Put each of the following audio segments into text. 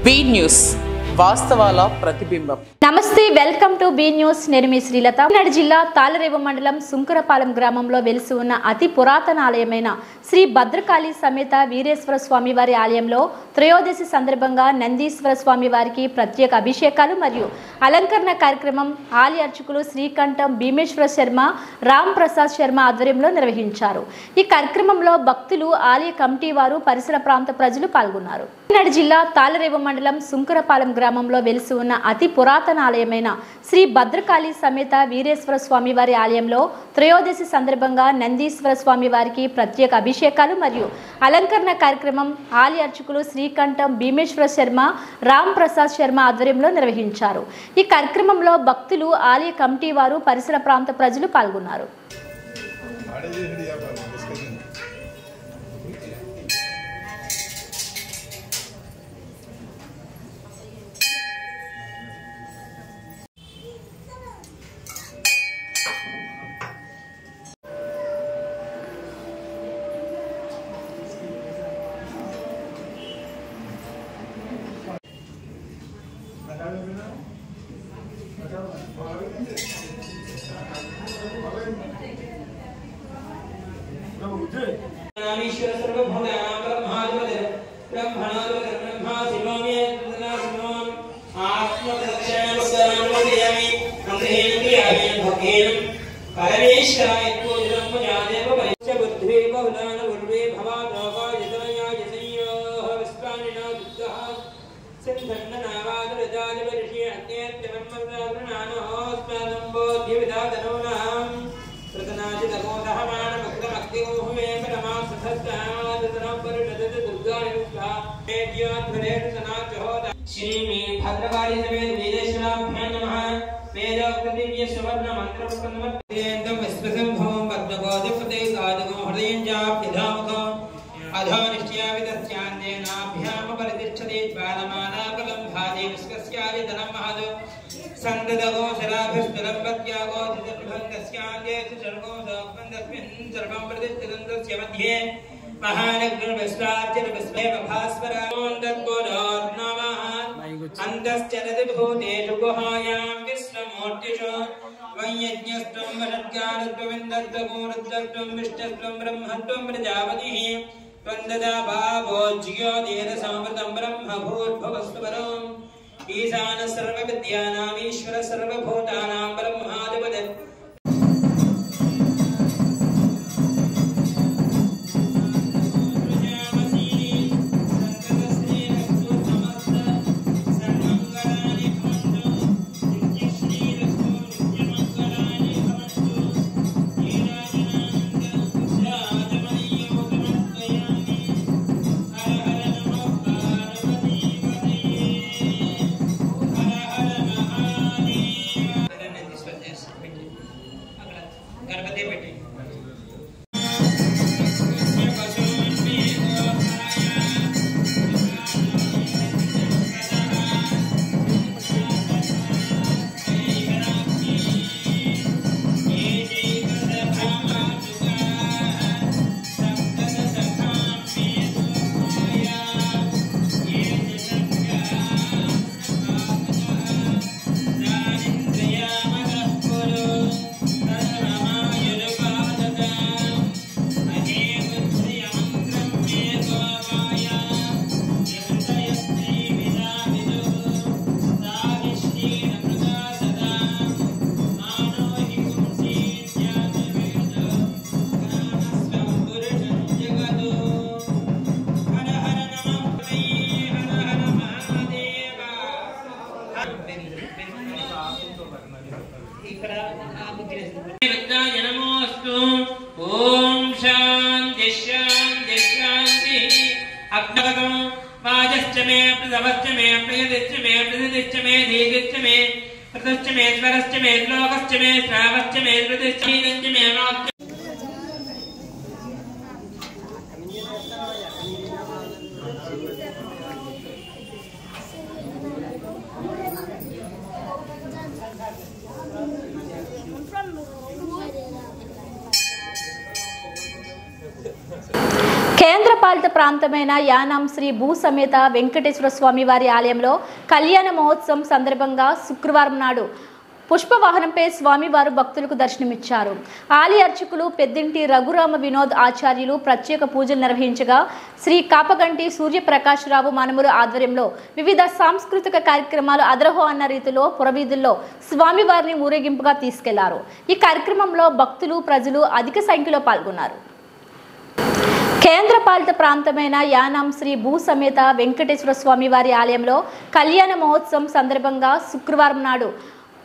B news వాస్తవాల ప్రతిబింబం. నమస్తే, welcome to be news. నేను మీ శ్రీలత. కాకినాడ జిల్లా తాళరేవు మండలం సుంకరపాలెం గ్రామంలో వెలిసి ఉన్న అతి పురాతన ఆలయమైన శ్రీ భద్రకాళి సమేత వీరేశ్వర స్వామి వారి ఆలయంలో త్రయోదశి సందర్భంగా నందీశ్వర స్వామి వారికి ప్రత్యేక అభిషేకాలు మరియు అలంకరణ కార్యక్రమం ఆలయ అర్చకులు శ్రీకంఠం భీమేశ్వర శర్మ, రామ్ ప్రసాద్ శర్మ ఆధ్వర్యంలో నిర్వహించారు. ఈ కార్యక్రమంలో భక్తులు, ఆలయ కమిటీ వారు, పరిసర ప్రాంత ప్రజలు పాల్గొన్నారు. కాకినాడ జిల్లా తాళరేవు మండలం సుంకరపాలెం గ్రామంలో వెలిసి ఉన్న అతి పురాతన ఆలయమైన శ్రీ భద్రకాళి సమేత వీరేశ్వర స్వామి వారి ఆలయంలో త్రయోదశి సందర్భంగా నందీశ్వర స్వామి వారికి ప్రత్యేక అభిషేకాలు మరియు అలంకరణ కార్యక్రమం ఆలయ అర్చకులు శ్రీకంఠం భీమేశ్వర శర్మ, రామ్ ప్రసాద్ శర్మ ఆధ్వర్యంలో నిర్వహించారు. ఈ కార్యక్రమంలో భక్తులు, ఆలయ కమిటీ వారు, పరిసర ప్రాంత ప్రజలు పాల్గొన్నారు. ईश्वर सर्वभूतानां ब्रह्माधिपतिः ब्रह्मणाधिपतिः ब्रह्मा शिवमे तदनाशिवम् आत्मप्रत्यक्षानुसारमोदयामि अन्धेन्द्रियाणि भक्तेन परमेश्वराय पूजनं मुजादेव परिच बुद्धि बहुलान उर्वे भवादोगायतनयाय संयोः विस्पानिना दुग्धः सिन्धन्ननावादरजादिवर्षि अज्ञेत्यमन्मदागृणानोऽस्मानं बोध्यविदातनोनां प्रतनाचितगोदः मानभक्तमक्तिगोहमे श्री भद्रकाली समेत वीरेश्वराभ्यां नमः। वेदोक्तदिव्य सुवर्ण मंत्रपुष्पन्नमत्तेन्दं विश्वसंभवं पद्मकोजपते गादगो हृदयञ्जाभ्यधामकम् अधोनिश्चयाविदस्यान्तेनाभ्यां परितिष्ठति ज्वालमानाकलं भाति विश्वस्यायतनं महदो सन्ददगो शराभिस्तरम्पत्यागो धृतभङ्गस्यान्तेषु सर्गो सोऽस्मिन् सर्वं प्रतिष्ठितस्य मध्ये महानग्रविस्तार्चन विस्मेव भास्वरामोन्दद्गोरोर्नमः अन्तश्चरति भूतेषु गुहायां विश्वमूर्तिषु वैयज्ञस्त्वं वषट्कारत्वमिन्दद्गोरुद्रत्वं विष्णुत्वं ब्रह्मत्वं प्रजापतिः त्वं ददा भावो ज्योतिरसमृतं ब्रह्म भूर्भुवस्वरम् ईशान सर्वविद्यानाम् ईश्वर सर्वभूतानां ब्रह्माधिपतिः ओम शांति शांति शांति अग्नगतं वाजश्च मे प्रसवश्च मे प्रयदिश्च मे प्रसिद्धिश्च मे दीर्घश्च मे प्रतश्च मे स्वरश्च मे श्लोकश्च मे श्रावश्च मे श्रुतिश्च मे वाक्य కేంద్రపాలిత ప్రాంతమైన యానాం శ్రీ భూ సమేత వెంకటేశ్వర స్వామి వారి ఆలయంలో కళ్యాణ మహోత్సవం సందర్భంగా శుక్రవారం నాడు పుష్పవాహనంపై స్వామివారు భక్తులకు దర్శనమిచ్చారు. ఆలయ అర్చకులు పెద్దింటి రఘురామ వినోద్ ఆచార్యులు ప్రత్యేక పూజలు నిర్వహించగా శ్రీ కాపగంటి సూర్యప్రకాశరావు మనమురు ఆధ్వర్యంలో వివిధ సాంస్కృతిక కార్యక్రమాలు అదరహో అన్న రీతిలో పురవీధుల్లో స్వామివారిని ఊరేగింపుగా తీసుకెళ్లారు. ఈ కార్యక్రమంలో భక్తులు ప్రజలు అధిక సంఖ్యలో పాల్గొన్నారు. కేంద్రపాలిత ప్రాంతమైన యానాం శ్రీ భూ సమేత వెంకటేశ్వర స్వామి వారి ఆలయంలో కళ్యాణ మహోత్సవం సందర్భంగా శుక్రవారం నాడు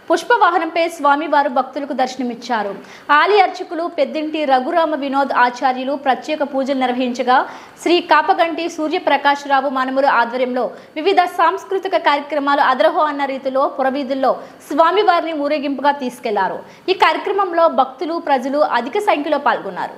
పుష్పవాహనంపై స్వామివారు భక్తులకు దర్శనమిచ్చారు. ఆలయ అర్చకులు పెద్దింటి రఘురామ వినోద్ ఆచార్యులు ప్రత్యేక పూజలు నిర్వహించగా శ్రీ కాపగంటి సూర్యప్రకాశరావు మనమురు ఆధ్వర్యంలో వివిధ సాంస్కృతిక కార్యక్రమాలు అదరహో అన్న రీతిలో పురవీధుల్లో స్వామివారిని ఊరేగింపుగా తీసుకెళ్లారు. ఈ కార్యక్రమంలో భక్తులు ప్రజలు అధిక సంఖ్యలో పాల్గొన్నారు.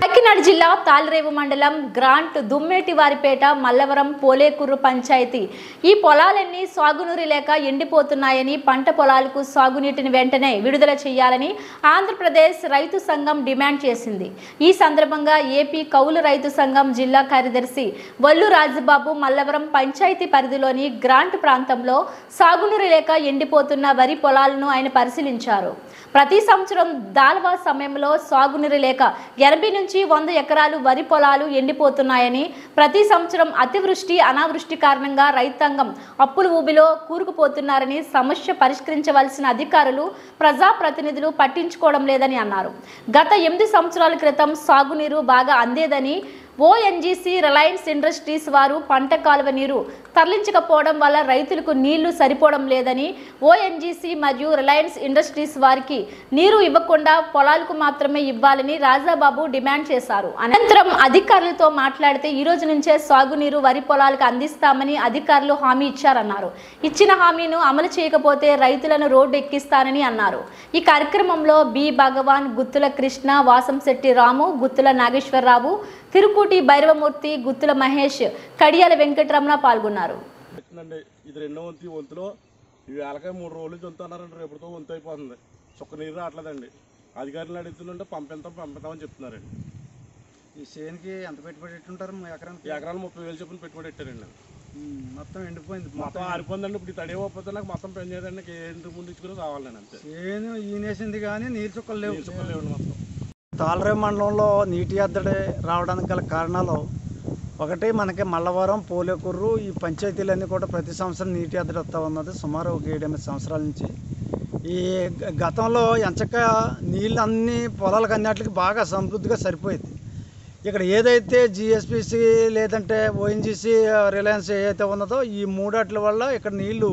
కాకినాడ జిల్లా తాళ్లరేవు మండలం గ్రాంట్ దుమ్మేటివారిపేట మల్లవరం పోలేకూరు పంచాయతీ ఈ పొలాలన్నీ సాగునీరు లేక ఎండిపోతున్నాయని పంట పొలాలకు సాగునీటిని వెంటనే విడుదల చేయాలని ఆంధ్రప్రదేశ్ రైతు సంఘం డిమాండ్ చేసింది. ఈ సందర్భంగా ఏపీ కౌలు రైతు సంఘం జిల్లా కార్యదర్శి వల్లు రాజబాబు మల్లవరం పంచాయతీ పరిధిలోని గ్రాంట్ ప్రాంతంలో సాగునీరు లేక ఎండిపోతున్న వరి పొలాలను ఆయన పరిశీలించారు. ప్రతి సంవత్సరం దాల్వా సమయంలో సాగునీరు లేక 80 నుంచి 100 ఎకరాలు వరి పొలాలు ఎండిపోతున్నాయని, ప్రతి సంవత్సరం అతివృష్టి అనావృష్టి కారణంగా రైతాంగం అప్పుల ఊబిలో కూరుకుపోతున్నారని, సమస్య పరిష్కరించవలసిన అధికారులు ప్రజాప్రతినిధులు పట్టించుకోవడం లేదని అన్నారు. గత 8 సంవత్సరాల క్రితం సాగునీరు బాగా అందేదని ఓఎన్జీసీ రిలయన్స్ ఇండస్ట్రీస్ వారు పంట కాలువ నీరు తరలించకపోవడం వల్ల రైతులకు నీళ్లు సరిపోవడం లేదని, ఓఎన్జీసీ మరియు రిలయన్స్ ఇండస్ట్రీస్ వారికి నీరు ఇవ్వకుండా పొలాలకు మాత్రమే ఇవ్వాలని రాజాబాబు డిమాండ్ చేశారు. అనంతరం అధికారులతో మాట్లాడితే ఈ రోజు నుంచే సాగునీరు వరి పొలాలకు అందిస్తామని అధికారులు హామీ ఇచ్చారన్నారు. ఇచ్చిన హామీను అమలు చేయకపోతే రైతులను రోడ్డు ఎక్కిస్తానని అన్నారు. ఈ కార్యక్రమంలో బి భగవాన్, గుత్తుల కృష్ణ, వాసంశెట్టి రాము, గుత్తుల నాగేశ్వరరావు, తిరుకూటి భైరవమూర్తి, గుత్తుల మహేష్, కడియాల వెంకటరమణ పాల్గొన్నారు. ఇది రెండో వంతులో ఇవి అలాగే 3 రోజులు చంతున్నారంటే రేపుతో వంతు అయిపోతుంది. చుక్క నీరు రావట్లేదండి. అధికారులు అడుగుతుంటే పంపిస్తామని చెప్తున్నారండి. ఈ చేనుకి ఎంత పెట్టుబడి పెట్టుంటారు? ఎకరానికి 30,000 చొప్పున పెట్టుబడి పెట్టారండి. మొత్తం ఎండిపోయింది, మొత్తం ఆరిపోయిందండి. ఇప్పుడు తడి పోతే నాకు మొత్తం పని చేయదండి. ఏంటి ముందు ఇచ్చుకుని కావాలండి అంతే. చేను ఈనేసింది కానీ నీరు చుక్కలు లేవు. మొత్తం తాళ్లరేవు మండలంలో నీటి ఎద్దడి రావడానికి గల కారణాలు ఒకటి మనకి మల్లవరం, పోలేకూరు ఈ పంచాయతీలన్నీ కూడా ప్రతి సంవత్సరం నీటి ఎద్దడి వస్తూ ఉన్నది. సుమారు ఒక 7-8 సంవత్సరాల నుంచి. ఈ గతంలో ఎంచక్క నీళ్ళు అన్ని పొలాలకు అన్నిటికి బాగా సమృద్ధిగా సరిపోయింది. ఇక్కడ ఏదైతే జిఎస్పిసి లేదంటే ఓఎన్జీసీ, రిలయన్స్ ఏదైతే ఉన్నదో ఈ మూడాట్ల వల్ల ఇక్కడ నీళ్లు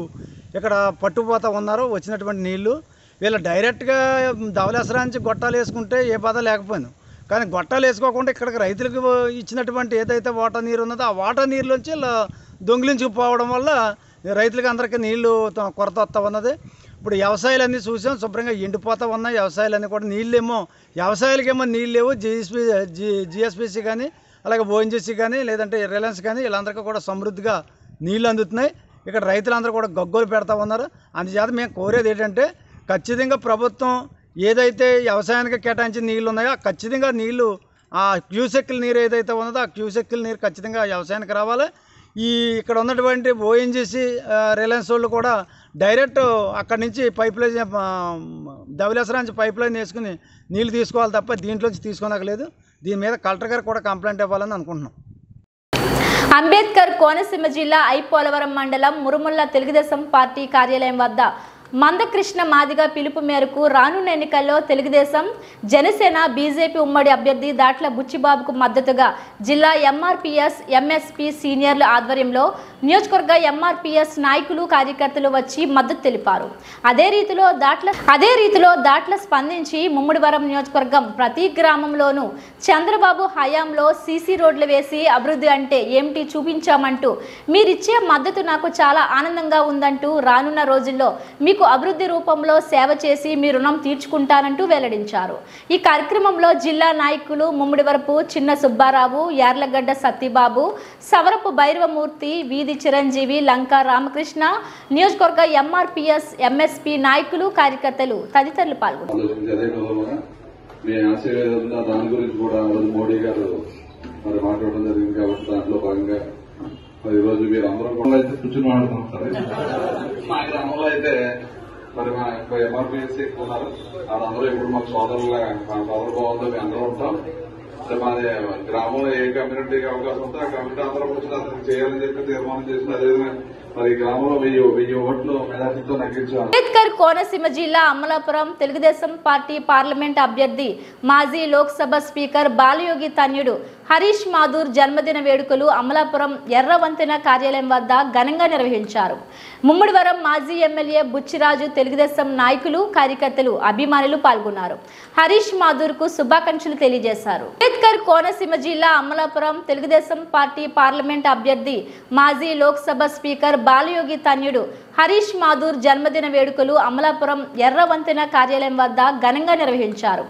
ఇక్కడ పట్టుపోతూ ఉన్నారో వచ్చినటువంటి నీళ్లు వీళ్ళు డైరెక్ట్గా ధవళేశ్వరం నుంచి గొట్టాలు వేసుకుంటే ఏ బాధ లేకపోయింది. కానీ గొట్టాలు వేసుకోకుండా ఇక్కడికి రైతులకు ఇచ్చినటువంటి ఏదైతే వాటర్ నీరు ఉన్నదో ఆ వాటర్ నీరులోంచి దొంగిలించుకుపోవడం వల్ల రైతులకి అందరికీ నీళ్లు కొరత వస్తూ ఉన్నది. ఇప్పుడు వ్యవసాయాలన్నీ చూసాం, శుభ్రంగా ఎండిపోతూ ఉన్నాయి వ్యవసాయాలన్నీ కూడా. నీళ్ళేమో వ్యవసాయాలకేమో నీళ్ళు లేవు. జిఎస్పిసి కానీ అలాగే ఓఎన్జీసీ కానీ లేదంటే రిలయన్స్ కానీ వీళ్ళందరికీ కూడా సమృద్ధిగా నీళ్ళు అందుతున్నాయి. ఇక్కడ రైతులందరూ కూడా గగ్గోలు పెడతా ఉన్నారు. అందుచేత మేము కోరేది ఏంటంటే ఖచ్చితంగా ప్రభుత్వం ఏదైతే వ్యవసాయానికి కేటాయించిన నీళ్ళు ఉన్నాయో ఖచ్చితంగా నీళ్లు ఆ క్యూసెక్కుల నీరు ఏదైతే ఉన్నదో ఆ క్యూసెక్కుల నీరు ఖచ్చితంగా వ్యవసాయానికి రావాలి. ఇక్కడ ఉన్నటువంటి ఓఎన్జీసీ, రిలయన్స్ వాళ్ళు కూడా డైరెక్ట్ అక్కడి నుంచి పైప్ లైన్ ధవళేశ్వరం నుంచి పైప్ లైన్ వేసుకుని నీళ్ళు తీసుకోవాలి తప్ప దీంట్లోంచి తీసుకోనక్కలేదు. దీని మీద కలెక్టర్ గారు కూడా కంప్లైంట్ ఇవ్వాలని అనుకుంటున్నాం. అంబేద్కర్ కోనసీమ జిల్లా ఐపోలవరం మండలం మురుముల్ల తెలుగుదేశం పార్టీ కార్యాలయం వద్ద మందకృష్ణ మాదిగ పిలుపు మేరకు రానున్న ఎన్నికల్లో తెలుగుదేశం, జనసేన, బీజేపీ ఉమ్మడి అభ్యర్థి దాట్ల బుచ్చిబాబుకు మద్దతుగా జిల్లా ఎంఆర్పీఎస్, ఎంఎస్పీ సీనియర్ల ఆధ్వర్యంలో నియోజకవర్గ ఎంఆర్పీఎస్ నాయకులు, కార్యకర్తలు వచ్చి మద్దతు తెలిపారు. అదే రీతిలో దాట్ల స్పందించి ముమ్మడివరం నియోజకవర్గం ప్రతి గ్రామంలోనూ చంద్రబాబు హయాంలో సీసీ రోడ్లు వేసి అభివృద్ధి అంటే ఏమిటి చూపించామంటూ మీరిచ్చే మద్దతు నాకు చాలా ఆనందంగా ఉందంటూ రానున్న రోజుల్లో మీకు అభివృద్ధి రూపంలో సేవ చేసి మీ రుణం తీర్చుకుంటానంటూ వెల్లడించారు. ఈ కార్యక్రమంలో జిల్లా నాయకులు ముమ్మడివరపు చిన్న సుబ్బారావు, యార్లగడ్డ సత్యబాబు, సవరపు భైరవమూర్తి, వీధి చిరంజీవి, లంకా రామకృష్ణ, నియోజకవర్గ ఎంఆర్పీఎస్, ఎంఎస్పీ నాయకులు, కార్యకర్తలు తదితరులు పాల్గొన్నారు. దాని గురించి కూడా మోడీ గారు మరి మాట్లాడడం జరిగింది కాబట్టి దాంట్లో భాగంగా మరి ఈరోజు మీరు అందరూ కూడా అయితే కూర్చుని మాట్లాడుతున్నారు. మా గ్రామంలో అయితే మరి మా ఎంఆర్పీఎస్ ఎక్కువ ఉన్నారు. వాళ్ళందరూ ఇప్పుడు మాకు సోదరులాగా, మా సోదరు బాగుందో మేము అందరూ ఉంటాం. మాది గ్రామంలో ఏ కమ్యూనిటీకి అవకాశం ఉంటే ఆ కమ్యూనిటీ అందరూ కూర్చొని అతనికి చేయాలని చెప్పి తీర్మానం చేసిన అదేవిధంగా మరి గ్రామంలో 1000 ఓట్లు మెజార్టీతో నగ్గించారు. అంబేద్కర్ కోనసీమ జిల్లా అమలాపురం తెలుగుదేశం పార్టీ పార్లమెంట్ అభ్యర్థి, మాజీ లోక్సభ స్పీకర్ బాలయోగి తన్యుడు హరీష్ మాధూర్ జన్మదిన వేడుకలు అమలాపురం ఎర్రవంతెన కార్యాలయం వద్ద ఘనంగా నిర్వహించారు. ముమ్మడివరం మాజీ ఎమ్మెల్యే బుచ్చిరాజు, తెలుగుదేశం నాయకులు, కార్యకర్తలు, అభిమానులు పాల్గొన్నారు. హరీష్ మాధూర్ కు శుభాకాంక్షలు తెలియజేశారు. అంబేద్కర్ కోనసీమ జిల్లా అమలాపురం తెలుగుదేశం పార్టీ పార్లమెంట్ అభ్యర్థి, మాజీ లోక్సభ స్పీకర్ బాలయోగి తన్యుడు హరీష్ మాధూర్ జన్మదిన వేడుకలు అమలాపురం ఎర్రవంతెన కార్యాలయం వద్ద ఘనంగా నిర్వహించారు.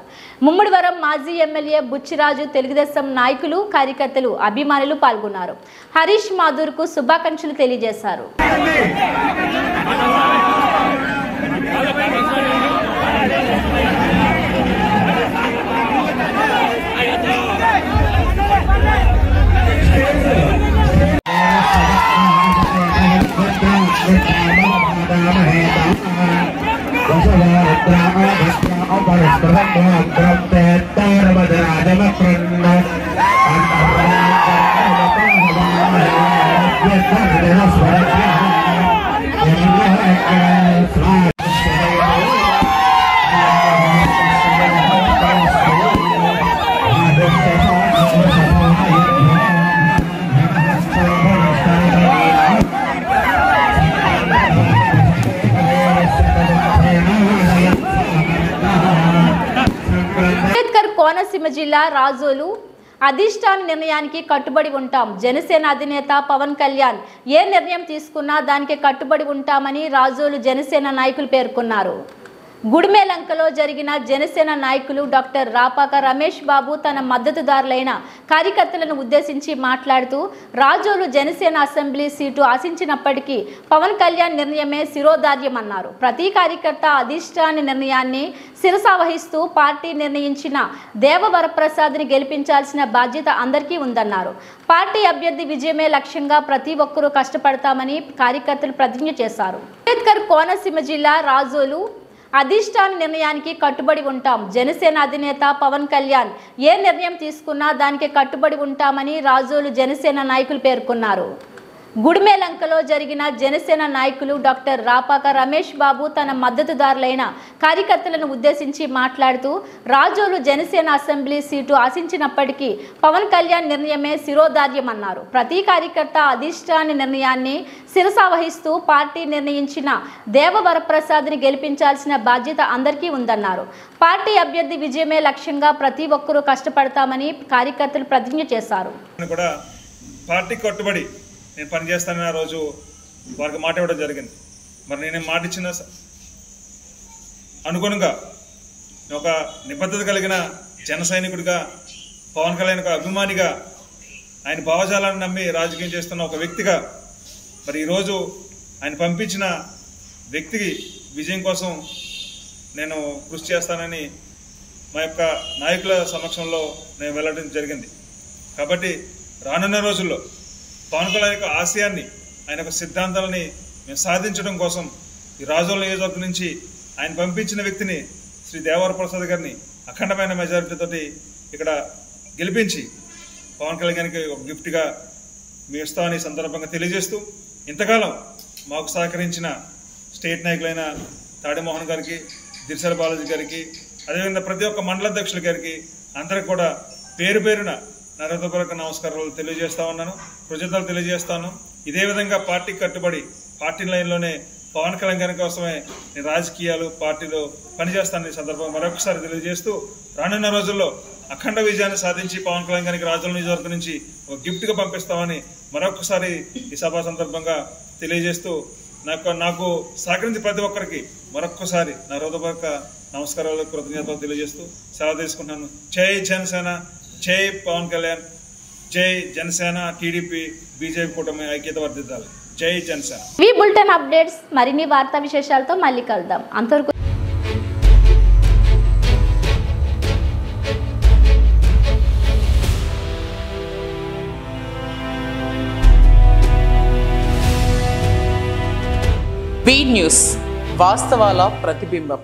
ముమ్మడివరం మాజీ ఎమ్మెల్యే బుచ్చిరాజు, తెలుగుదేశం నాయకులు, కార్యకర్తలు, అభిమానులు పాల్గొన్నారు. హరీష్ మాధూర్ కు శుభాకాంక్షలు తెలియజేశారు. కోనసీమ జిల్లా రాజోలు అధిష్టాన నిర్ణయానికి కట్టుబడి ఉంటాం. జనసేన అధినేత పవన్ కళ్యాణ్ ఏ నిర్ణయం తీసుకున్నా దానికి కట్టుబడి ఉంటామని రాజోలు జనసేన నాయకులు పేర్కొన్నారు. గుడిమేలంకలో జరిగిన జనసేన నాయకులు డాక్టర్ రాపాక రమేష్ బాబు తన మద్దతుదారులైన కార్యకర్తలను ఉద్దేశించి మాట్లాడుతూ, రాజోలు జనసేన అసెంబ్లీ సీటు ఆశించినప్పటికీ పవన్ కళ్యాణ్ నిర్ణయమే శిరోధార్యమన్నారు. ప్రతి కార్యకర్త అధిష్టాన నిర్ణయాన్ని శిరసావహిస్తూ పార్టీ నిర్ణయించిన దేవవరప్రసాద్ని గెలిపించాల్సిన బాధ్యత అందరికీ ఉందన్నారు. పార్టీ అభ్యర్థి విజయమే లక్ష్యంగా ప్రతి ఒక్కరూ కష్టపడతామని కార్యకర్తలు ప్రతిజ్ఞ చేశారు. అంబేద్కర్ కోనసీమ జిల్లా రాజోలు అధిష్టాన నిర్ణయానికి కట్టుబడి ఉంటాం. జనసేన అధినేత పవన్ కళ్యాణ్ ఏ నిర్ణయం తీసుకున్నా దానికి కట్టుబడి ఉంటామని రాజోలు జనసేన నాయకులు పేర్కొన్నారు. గుడిమేలంకలో జరిగిన జనసేన నాయకులు డాక్టర్ రాపాక రమేష్ బాబు తన మద్దతుదారులైన కార్యకర్తలను ఉద్దేశించి మాట్లాడుతూ రాజోలు జనసేన అసెంబ్లీ సీటు ఆశించినప్పటికీ పవన్ కళ్యాణ్ నిర్ణయమే శిరోధార్యమన్నారు. ప్రతి కార్యకర్త అధిష్టాన నిర్ణయాన్ని శిరసావహిస్తూ పార్టీ నిర్ణయించిన దేవవరప్రసాద్ని గెలిపించాల్సిన బాధ్యత అందరికీ ఉందన్నారు. పార్టీ అభ్యర్థి విజయమే లక్ష్యంగా ప్రతి ఒక్కరూ కష్టపడతామని కార్యకర్తలు ప్రతిజ్ఞ చేశారు. పార్టీ కట్టుబడి నేను పనిచేస్తానని ఆ రోజు వారికి మాట ఇవ్వడం జరిగింది. మరి నేను మాట ఇచ్చిన అనుగుణంగా ఒక నిబద్ధత కలిగిన జన సైనికుడిగా, పవన్ కళ్యాణ్ ఒక అభిమానిగా, ఆయన భావజాలను నమ్మి రాజకీయం చేస్తున్న ఒక వ్యక్తిగా మరి ఈరోజు ఆయన పంపించిన వ్యక్తికి విజయం కోసం నేను కృషి చేస్తానని మా యొక్క నాయకుల సమక్షంలో నేను వెళ్ళడం జరిగింది. కాబట్టి రానున్న రోజుల్లో పవన్ కళ్యాణ్ యొక్క ఆశయాన్ని, ఆయన యొక్క సిద్ధాంతాలని మేము సాధించడం కోసం ఈ రాజోల నియోజకవర్గం నుంచి ఆయన పంపించిన వ్యక్తిని శ్రీ దేవవరప్రసాద్ గారిని అఖండమైన మెజారిటీతోటి ఇక్కడ గెలిపించి పవన్ కళ్యాణ్కి ఒక గిఫ్ట్గా మీ ఇస్తామని సందర్భంగా తెలియజేస్తూ, ఇంతకాలం మాకు సహకరించిన స్టేట్ నాయకులైన తాడిమోహన్ గారికి, దిర్శల బాలాజీ గారికి, అదేవిధంగా ప్రతి ఒక్క మండలాధ్యక్షుల గారికి అందరికి కూడా పేరు పేరున నా హృదయపూర్వక నమస్కారాలు తెలియజేస్తా ఉన్నాను, కృతజ్ఞతలు తెలియజేస్తాను. ఇదే విధంగా పార్టీకి కట్టుబడి పార్టీ లైన్లోనే పవన్ కళ్యాణ్ గారి కోసమే నేను రాజకీయాలు పార్టీలో పనిచేస్తానని సందర్భంగా మరొకసారి తెలియజేస్తూ, రానున్న రోజుల్లో అఖండ విజయాన్ని సాధించి పవన్ కళ్యాణ్ గారికి రాజోల నియోజకవర్గం నుంచి ఒక గిఫ్ట్గా పంపిస్తామని మరొకసారి ఈ సభా సందర్భంగా తెలియజేస్తూ, నాకు సహకరించి ప్రతి ఒక్కరికి మరొక్కసారి నా హృదయపూర్వక నమస్కారాలు, కృతజ్ఞతలు తెలియజేస్తూ సెలవు తీసుకుంటున్నాను. జై జనసేన, జై పవన్ కళ్యాణ్, జై జనసేన, టీడీపీ, బీజేపీ కూటమి ఐక్యత వర్ధిల్లాలి. జై జనసేన. ఈ బులెటిన్ అప్డేట్స్ మరిన్ని వార్తా విశేషాలతో మళ్ళీ కలుద్దాం. అంతవరకు బీ న్యూస్ వాస్తవాల ప్రతిబింబం.